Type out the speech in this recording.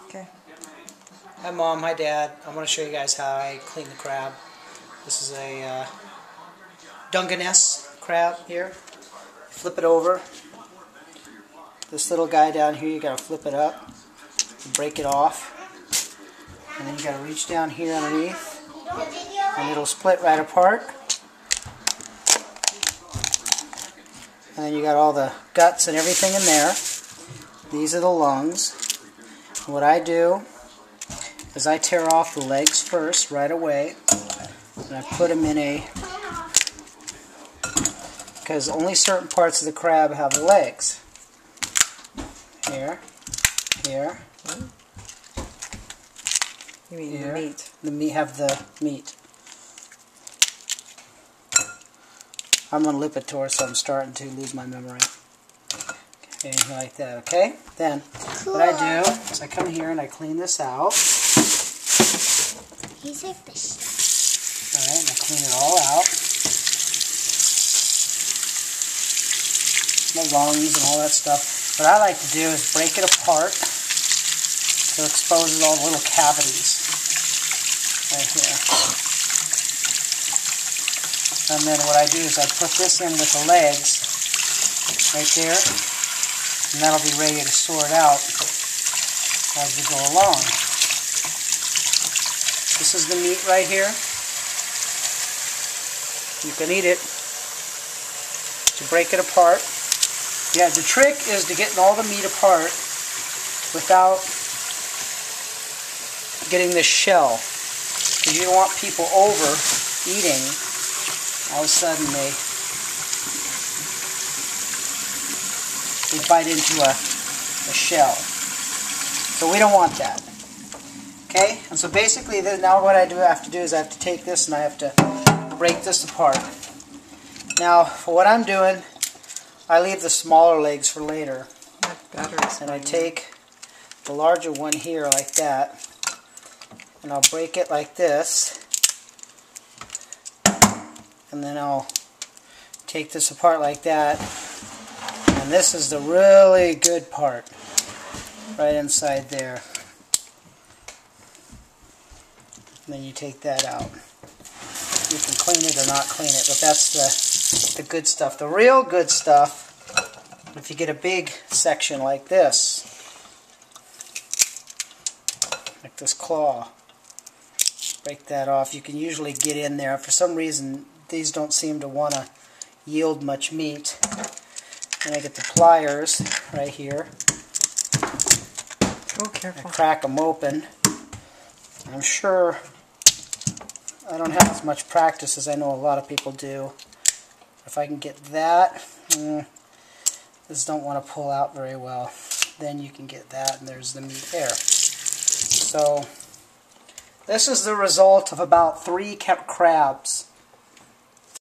Okay. Hi Mom, hi Dad. I'm going to show you guys how I clean the crab. This is a Dungeness crab here. Flip it over. This little guy down here, you got to flip it up, break it off, and then you got to reach down here underneath, and it'll split right apart. And then you got all the guts and everything in there. These are the lungs. What I do is I tear off the legs first right away, and I put them in a, because only certain parts of the crab have legs. Here, here. You mean here. the meat? The meat have the meat. I'm on Lipitor, so I'm starting to lose my memory. Okay, like that, okay? Then, what I do is I come here and I clean this out. He's a fish. Alright, and I clean it all out. The lungs and all that stuff. What I like to do is break it apart so it exposes all the little cavities. Right here. And then what I do is I put this in with the legs right there, and that'll be ready to sort out as we go along. This is the meat right here. You can eat it. To break it apart. Yeah, the trick is to get all the meat apart without getting the shell. Because you don't want people overeating. All of a sudden they bite into a shell. So we don't want that. Okay? And so basically now what I have to do is I have to take this and I have to break this apart. Now for what I'm doing, I leave the smaller legs for later. And I take the larger one here like that, and I'll break it like this. And then I'll take this apart like that, and this is the really good part right inside there. And then you take that out. You can clean it or not clean it, but that's the good stuff. The real good stuff, if you get a big section like this claw, break that off. You can usually get in there. For some reason these don't seem to want to yield much meat. And I get the pliers right here. Oh, careful. I crack them open. I'm sure I don't have as much practice as I know a lot of people do. If I can get that, this don't want to pull out very well. Then you can get that, and there's the meat there. So this is the result of about 3 crabs.